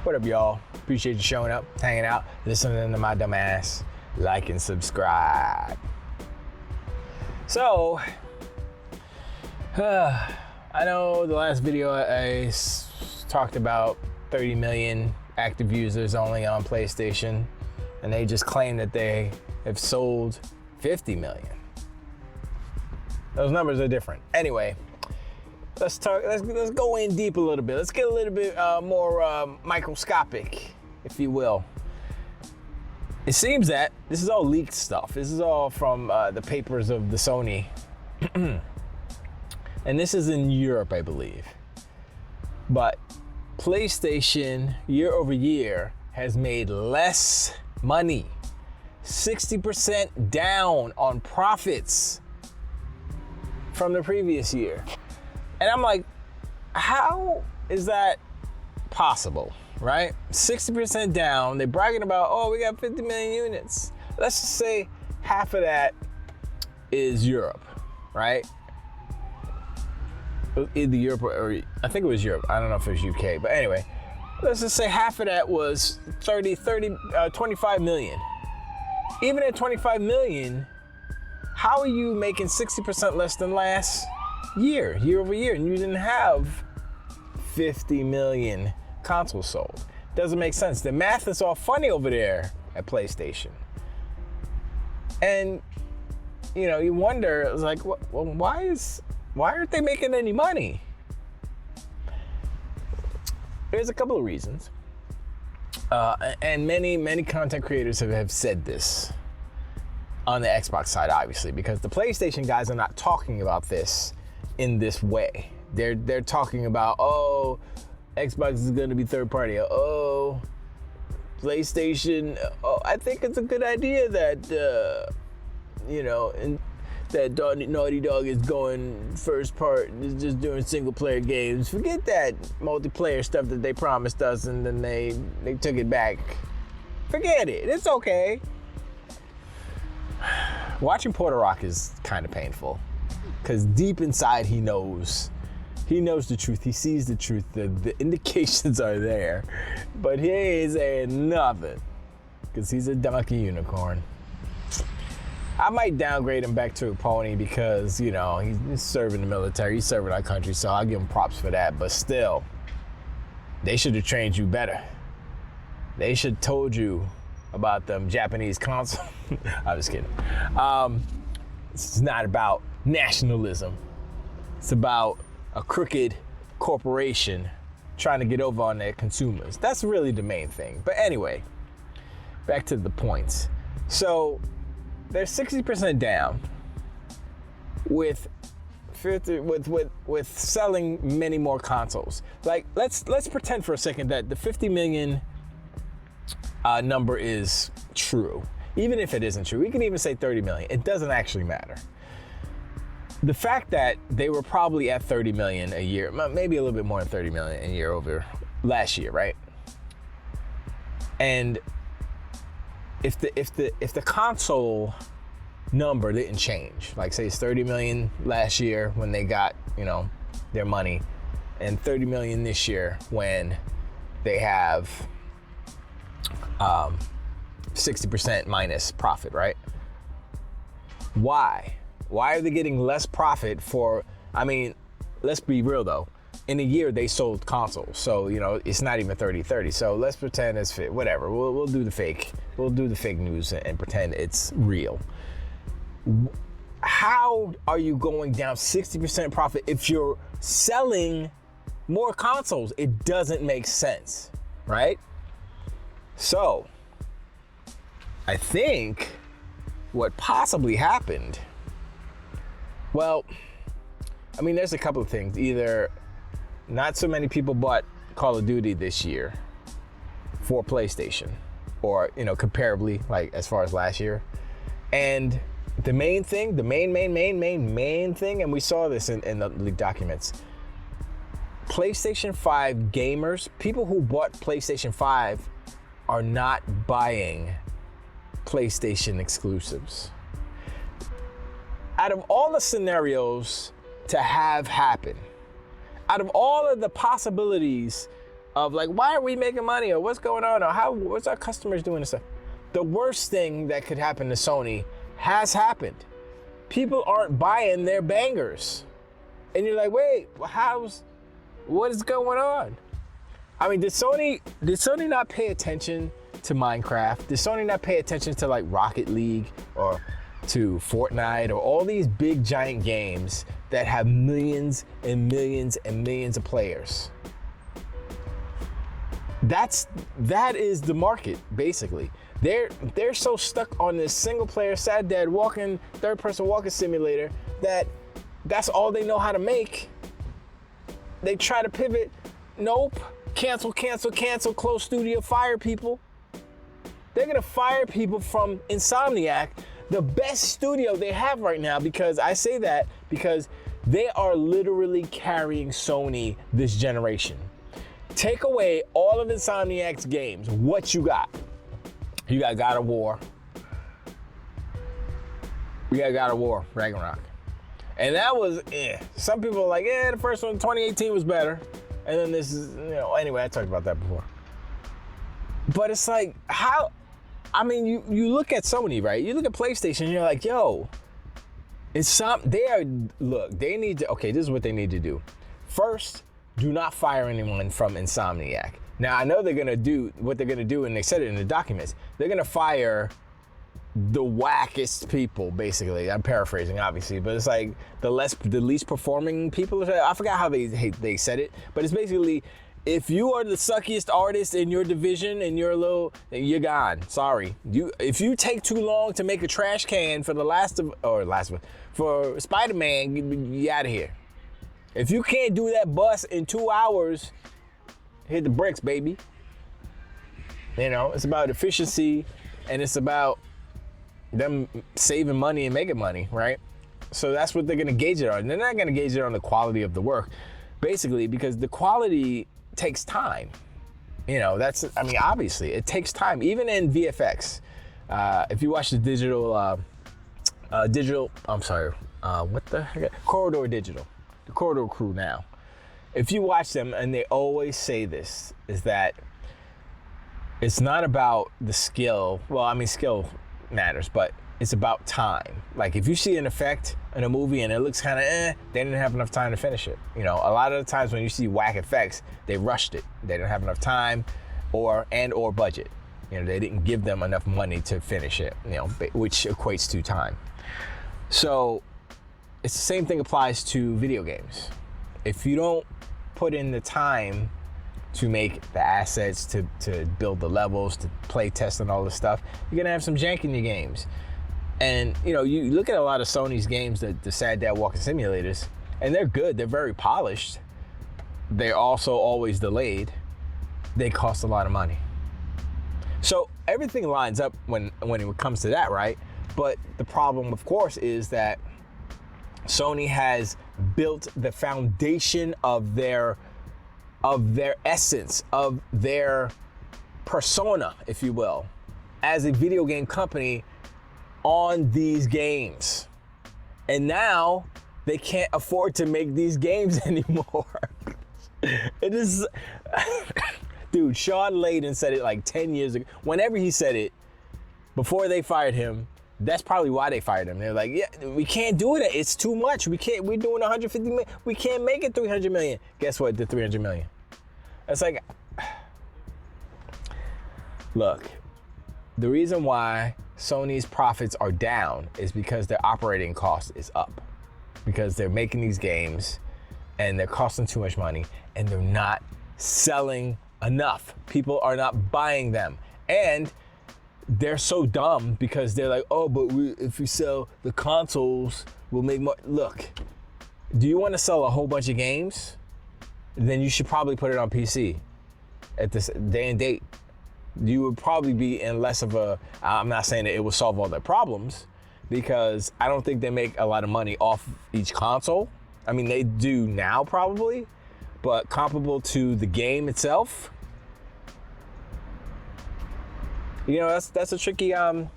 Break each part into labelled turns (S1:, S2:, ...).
S1: What up, y'all? Appreciate you showing up, hanging out, listening to my dumb ass. Like and subscribe. So, I know the last video I talked about 30 million active users only on PlayStation, and they just claim that they have sold 50 million. Those numbers are different. Anyway, let's go in deep a little bit. Let's get a little bit more microscopic, if you will. It seems that this is all leaked stuff. This is all from the papers of the Sony. And this is in Europe, I believe. But PlayStation, year over year, has made less money. 60% down on profits from the previous year. And I'm like, how is that possible, right? 60% down. They're bragging about, oh, we got 50 million units. Let's just say half of that is Europe, right? Either Europe or I think it was Europe. I don't know if it was UK, but anyway, let's just say half of that was 25 million. Even at 25 million, how are you making 60% less than last year over year, and you didn't have 50 million consoles sold? Doesn't make sense. The math is all funny over there at PlayStation. And you know, you wonder, it's like, well, why aren't they making any money? There's a couple of reasons. And many content creators have said this on the Xbox side, obviously, because the PlayStation guys are not talking about this in this way. They're talking about, oh, Xbox is going to be third party. Oh, PlayStation. Oh, I think it's a good idea that that Naughty Dog is going first part, is just doing single player games. Forget that multiplayer stuff that they promised us and then they took it back. Forget it. It's okay. Watching Porter Rock is kind of painful, because deep inside he knows the truth. He sees the truth. The indications are there, but he ain't saying nothing because he's a donkey unicorn. I might downgrade him back to a pony because, you know, he's serving the military, he's serving our country, so I'll give him props for that. But still, they should have trained you better. They should have told you about them Japanese consoles. I'm just kidding. It's not about nationalism. It's about a crooked corporation trying to get over on their consumers. That's really the main thing. But anyway, back to the points. So they're 60% down with selling many more consoles. Like, let's pretend for a second that the 50 million number is true. Even if it isn't true, we can even say 30 million. It doesn't actually matter. The fact that they were probably at 30 million a year, maybe a little bit more than 30 million a year over last year, right? And if the console number didn't change, like say it's 30 million last year when they got, you know, their money, and 30 million this year when they have 60% minus profit, right? Why are they getting less profit for, I mean, let's be real though. In a year, they sold consoles, so, you know, it's not even 30-30. So let's pretend it's whatever. We'll do the fake. We'll do the fake news and pretend it's real. How are you going down 60% profit if you're selling more consoles? It doesn't make sense, right? So I think what possibly happened, well, I mean, there's a couple of things. Either not so many people bought Call of Duty this year for PlayStation, or, you know, comparably, like as far as last year. And the main thing, the main thing, and we saw this in the leaked documents, PlayStation 5 gamers, people who bought PlayStation 5 are not buying PlayStation exclusives. Out of all the scenarios to have happen, out of all of the possibilities of like, why are we making money, or what's going on, or what's our customers doing and stuff. The worst thing that could happen to Sony has happened. People aren't buying their bangers. And you're like, wait, what is going on? I mean, did Sony not pay attention to Minecraft? Did Sony not pay attention to like Rocket League or to Fortnite or all these big giant games that have millions and millions and millions of players? That is the market, basically. They're so stuck on this single player sad dad third person walking simulator that's all they know how to make. They try to pivot. Nope. Cancel, close studio, fire people. They're gonna fire people from Insomniac, the best studio they have right now, because I say that because they are literally carrying Sony this generation. Take away all of Insomniac's games. What you got? You got God of War. We got God of War, Ragnarok. And that was, Some people are like, the first one, 2018 was better. And then this is, anyway, I talked about that before. But it's like, you look at Sony, right? You look at PlayStation, and you're like, yo, they need to, this is what they need to do. First, do not fire anyone from Insomniac. Now, I know they're going to do what they're going to do, and they said it in the documents. They're going to fire the wackest people, basically. I'm paraphrasing, obviously, but it's like the least performing people. I forgot how they said it, but it's basically, if you are the suckiest artist in your division and you're gone. Sorry. If you take too long to make a trash can for for Spider-Man, you out of here. If you can't do that bus in 2 hours, hit the bricks, baby. It's about efficiency, and it's about them saving money and making money, right? So that's what they're gonna gauge it on. They're not gonna gauge it on the quality of the work, basically, because the quality takes time. Obviously, it takes time, even in VFX. If you watch the Corridor Digital, the Corridor crew now. If you watch them, and they always say this, is that it's not about the skill. Well, skill matters, but it's about time. Like, if you see an effect in a movie and it looks kind of they didn't have enough time to finish it. A lot of the times when you see whack effects, they rushed it. They didn't have enough time or budget. They didn't give them enough money to finish it, which equates to time. So it's the same thing applies to video games. If you don't put in the time to make the assets, to build the levels, to play test and all this stuff, you're gonna have some jank in your games. And you look at a lot of Sony's games, the sad dad walking simulators, and they're good, they're very polished. They're also always delayed. They cost a lot of money. So everything lines up when it comes to that, right? But the problem, of course, is that Sony has built the foundation of their essence, of their persona, if you will, as a video game company on these games. And now they can't afford to make these games anymore. It is, dude, Sean Layden said it like 10 years ago. Whenever he said it, before they fired him, that's probably why they fired him. They're like, yeah, we can't do it. It's too much. We're doing 150 million. We can't make it 300 million. Guess what? The 300 million. It's like, look, the reason why Sony's profits are down is because their operating cost is up. Because they're making these games and they're costing too much money and they're not selling enough. People are not buying them. And they're so dumb because they're like, oh, but if we sell the consoles, we'll make more. Look, do you want to sell a whole bunch of games? Then you should probably put it on PC at this day and date. You would probably be in less of a, I'm not saying that it will solve all their problems, because I don't think they make a lot of money off each console. I mean, they do now probably, but comparable to the game itself, that's a tricky, I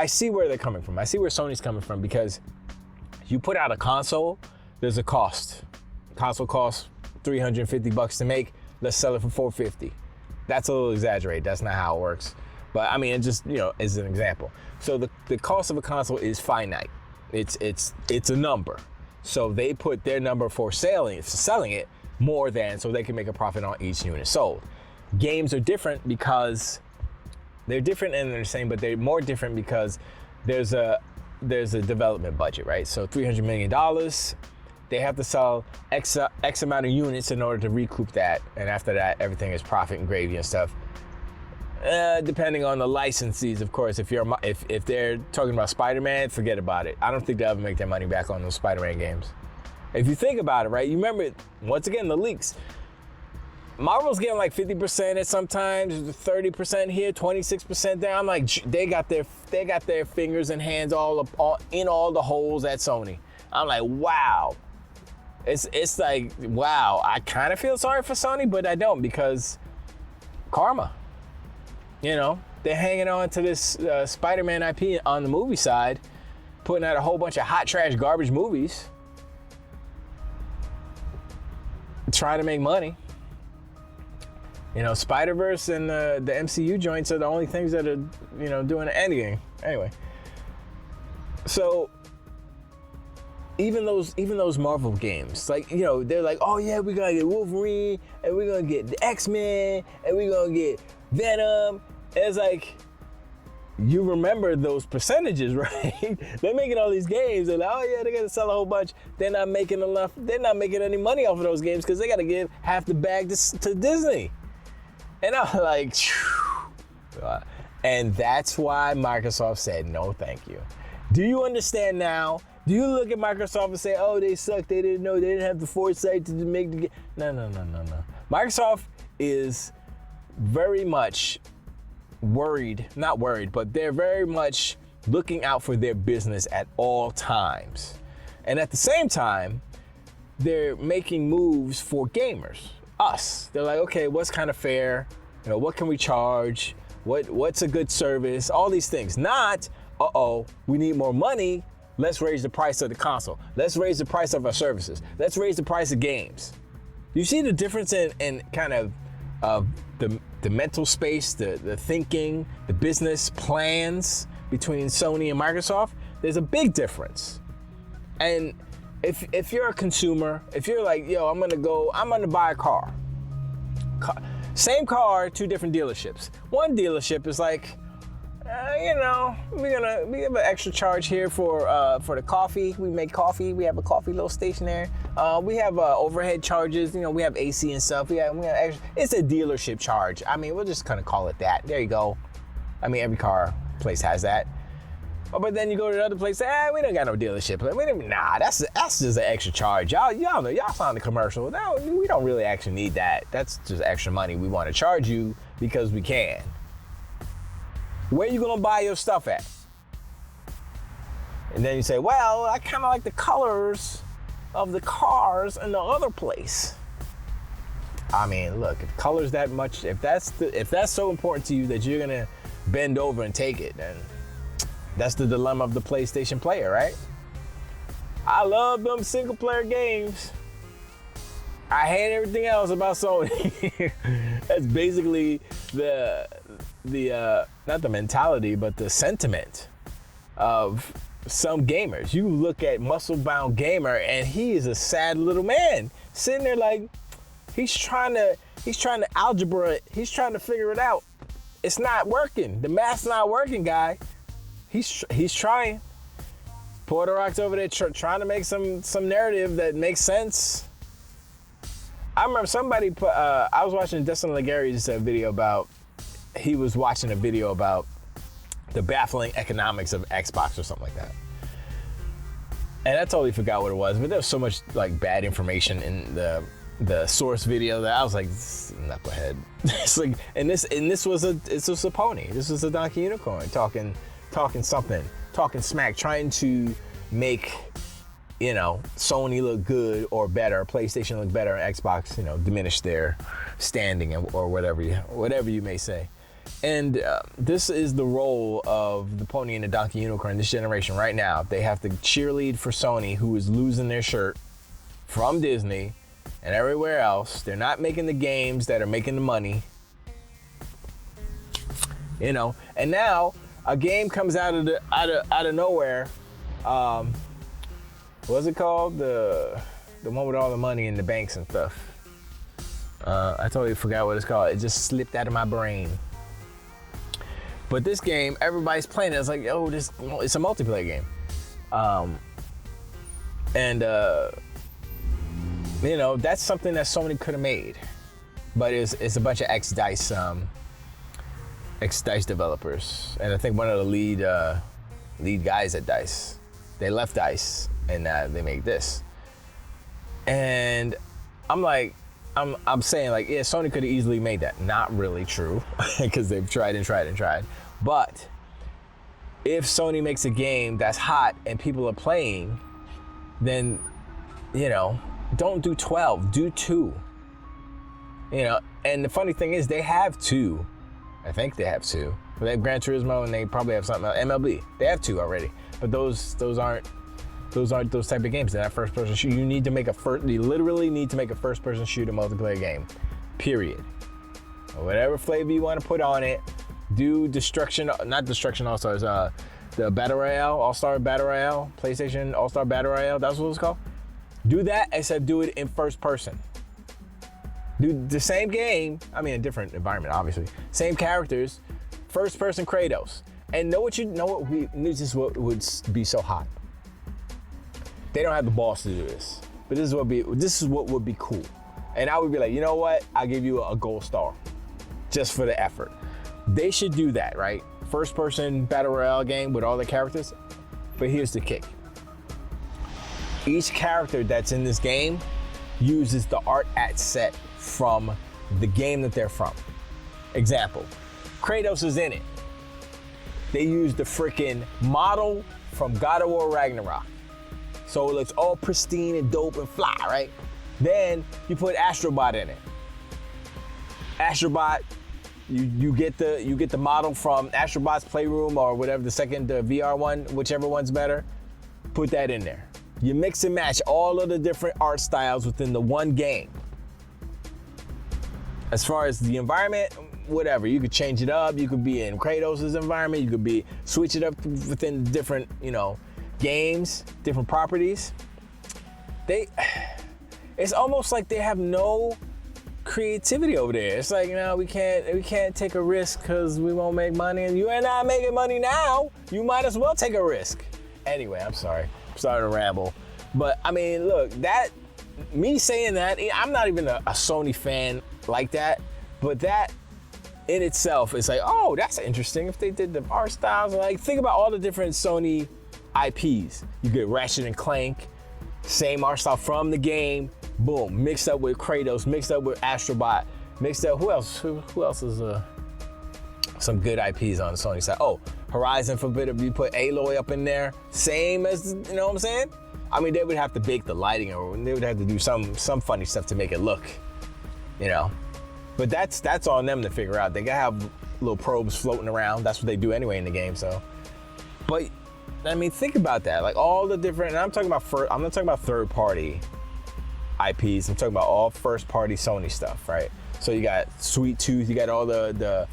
S1: see where they're coming from. I see where Sony's coming from, because you put out a console, there's a cost. Console costs $350 to make. Let's sell it for $450. That's a little exaggerated. That's not how it works. But I mean, it just, is an example. So the cost of a console is finite. It's a number. So they put their number for selling it more than, so they can make a profit on each unit sold. Games are different because they're different and they're the same, but they're more different because there's a development budget, right? So $300 million, they have to sell X amount of units in order to recoup that. And after that, everything is profit and gravy and stuff. Depending on the licensees, of course. If they're talking about Spider-Man, forget about it. I don't think they'll ever make their money back on those Spider-Man games. If you think about it, right? You remember, once again, the leaks. Marvel's getting like 50% at sometimes, 30% here, 26% there. I'm like, they got their fingers and hands all in all the holes at Sony. I'm like, wow. It's like, wow. I kind of feel sorry for Sony, but I don't, because karma. They're hanging on to this Spider-Man IP on the movie side, putting out a whole bunch of hot trash garbage movies, trying to make money. Spider-Verse and the MCU joints are the only things that are, doing anything. Anyway, so even those Marvel games, like, they're like, oh yeah, we're gonna get Wolverine, and we're gonna get the X-Men, and we're gonna get Venom. And it's like, you remember those percentages, right? They're making all these games, and like, oh yeah, they're gonna sell a whole bunch. They're not making enough. They're not making any money off of those games because they gotta give half the bag to Disney. And I'm like, and that's why Microsoft said no, thank you. Do you understand now? Do you look at Microsoft and say, oh, they suck, they didn't know, they didn't have the foresight to make the game? No. Microsoft is very much not worried, but they're very much looking out for their business at all times. And at the same time, they're making moves for gamers, us. They're like, okay, what's kind of fair? What can we charge? What's a good service? All these things. Not, we need more money. Let's raise the price of the console. Let's raise the price of our services. Let's raise the price of games. You see the difference in kind of the mental space, the thinking, the business plans between Sony and Microsoft? There's a big difference. And if you're a consumer, if you're like, yo, I'm gonna buy a car. Same car, two different dealerships. One dealership is like, we have an extra charge here for the coffee. We make coffee. We have a coffee little station there. We have overhead charges. We have AC and stuff. We have extra. It's a dealership charge. I mean, we'll just kind of call it that. There you go. I mean, every car place has that. But then you go to the other place, we don't got no dealership. That's just an extra charge. Y'all know, y'all saw the commercial. No, we don't really actually need that. That's just extra money we want to charge you because we can. Where you gonna buy your stuff at? And then you say, well, I kind of like the colors of the cars in the other place. I mean, look, if colors that much, if that's so important to you that you're gonna bend over and take it, then that's the dilemma of the PlayStation player, right? I love them single player games. I hate everything else about Sony. That's basically the not the mentality, but the sentiment of some gamers. You look at Muscle Bound Gamer, and he is a sad little man sitting there like he's trying to algebra it. He's trying to figure it out. It's not working. The math's not working, guy. He's trying. Porter Rock's over there trying to make some narrative that makes sense. I remember somebody put, I was watching Destin Legari's video about, he was watching a video about the baffling economics of Xbox or something like that. And I totally forgot what it was, but there was so much like bad information in the source video that I was like, knucklehead. It's like, and this was a pony. This was a donkey unicorn talking smack, trying to make, Sony look good or better, PlayStation look better, and Xbox, diminish their standing or whatever you may say. And this is the role of the pony and the donkey unicorn in this generation right now. They have to cheerlead for Sony, who is losing their shirt from Disney, and everywhere else. They're not making the games that are making the money. You know, and now a game comes out of nowhere. What's it called? The one with all the money in the banks and stuff. I totally forgot what it's called. It just slipped out of my brain. But this game, everybody's playing it. It's like, oh, it's a multiplayer game. You know, that's something that Sony could have made. But it's a bunch of ex-DICE developers. And I think one of the lead guys at DICE, they left DICE and they make this. And I'm like, I'm saying like, yeah, Sony could have easily made that. Not really true, because they've tried and tried and tried. But if Sony makes a game that's hot and people are playing, then, you know, don't do 12, do 2. You know, and the funny thing is they have 2. I think they have 2. They have Gran Turismo and they probably have something else. MLB, they have 2 already. But those aren't those type of games. They're not first person shoot. You literally need to make a first person shooter multiplayer game. Period. Or whatever flavor you want to put on it. Do not Destruction All-Stars, the Battle Royale, All-Star Battle Royale, PlayStation All-Star Battle Royale, that's what it's called. Do that, except do it in first person. Do the same game, I mean a different environment, obviously. Same characters, first person Kratos. And this is what would be so hot. They don't have the balls to do this. But this is what would be cool. And I would be like, you know what? I'll give you a gold star just for the effort. They should do that, right? First person battle royale game with all the characters. But here's the kick. Each character that's in this game uses the art set from the game that they're from. Example, Kratos is in it. They use the freaking model from God of War Ragnarok. So it looks all pristine and dope and fly, right? Then you put Astrobot in it. Astrobot, you get the model from Astrobot's Playroom or whatever, the second VR one, whichever one's better. Put that in there. You mix and match all of the different art styles within the one game. As far as the environment, whatever, you could change it up. You could be in Kratos' environment. You could switch it up within different, games, different properties. It's almost like they have no creativity over there. It's like, we can't take a risk because we won't make money, and you are not making money now. You might as well take a risk. Anyway, I'm sorry to ramble, but I mean, look, me saying that, I'm not even a Sony fan like that, but that in itself is like, oh, that's interesting if they did the art styles. Like, think about all the different Sony IPs. You get Ratchet and Clank, same art style from the game, boom, mixed up with Kratos, mixed up with Astrobot, mixed up, who else is some good IPs on the Sony side? Oh, Horizon Forbidden, you put Aloy up in there, same as, you know what I'm saying? I mean, they would have to bake the lighting, or they would have to do some funny stuff to make it look, But that's on them to figure out. They gotta have little probes floating around. That's what they do anyway in the game. So, but I mean, think about that. Like all the different. And I'm not talking about third-party IPs. I'm talking about all first-party Sony stuff, right? So you got Sweet Tooth. You got all the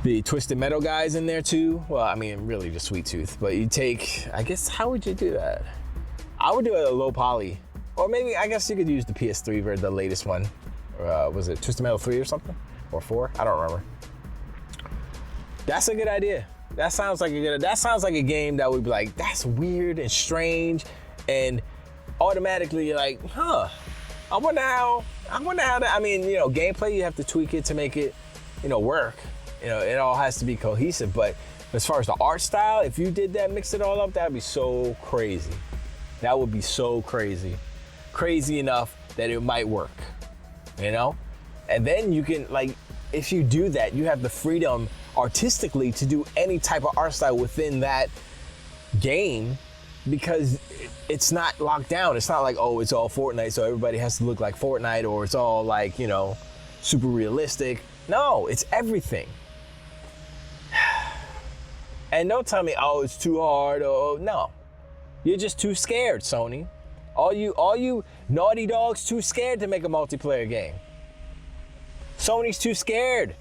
S1: the Twisted Metal guys in there too. Well, I mean, really just Sweet Tooth. But you take, I guess, how would you do that? I would do it a low poly. Or maybe, I guess you could use the PS3 version, the latest one. Was it Twisted Metal 3 or something? Or 4? I don't remember. That's a good idea. That sounds like a game that would be like, that's weird and strange. And automatically you're like, I wonder how that, I mean, gameplay, you have to tweak it to make it, work. It all has to be cohesive. But as far as the art style, if you did that, mix it all up, that'd be so crazy. That would be so crazy. Crazy enough that it might work, And then you can, like, if you do that, you have the freedom artistically to do any type of art style within that game, because it's not locked down. It's not like, oh, it's all Fortnite, so everybody has to look like Fortnite, or it's all like, super realistic. No, it's everything. And don't tell me, oh, it's too hard. Oh, no. You're just too scared, Sony. All you naughty dogs too scared to make a multiplayer game. Sony's too scared.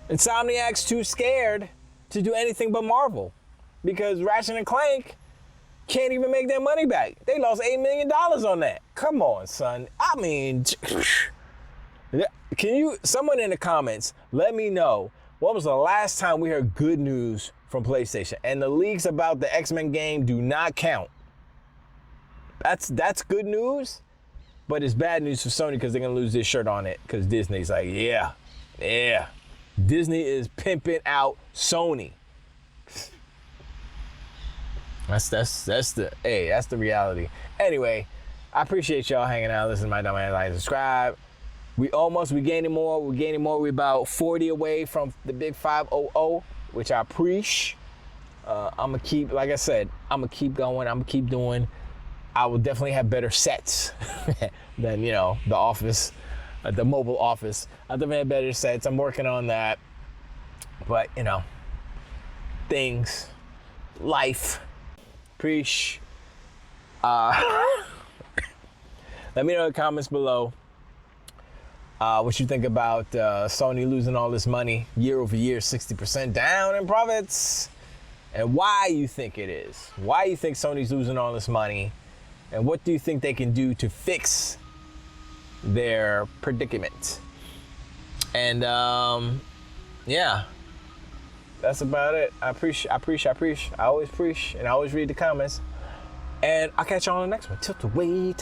S1: Insomniac's too scared to do anything but Marvel. Because Ratchet and Clank can't even make their money back. They lost $8 million on that. Come on, son. I mean, someone in the comments, let me know, when was the last time we heard good news from PlayStation? And the leaks about the X-Men game do not count. That's good news, but it's bad news for Sony because they're gonna lose this shirt on it because Disney's like, yeah. Disney is pimping out Sony. That's the reality. Anyway, I appreciate y'all hanging out, listening to my dumb ass, like, subscribe. We gaining more. We're about 40 away from the big 500, which I appreciate. I'm gonna keep, like I said, I'm gonna keep going. I'm gonna keep doing. I will definitely have better sets than, the office, the mobile office. I definitely have better sets. I'm working on that. But, things, life, preach. Let me know in the comments below what you think about Sony losing all this money year over year, 60% down in profits, and why you think it is. Why you think Sony's losing all this money, and what do you think they can do to fix their predicament? And yeah, that's about it. I always preach, and I always read the comments. And I'll catch y'all on the next one. Tilt the weight.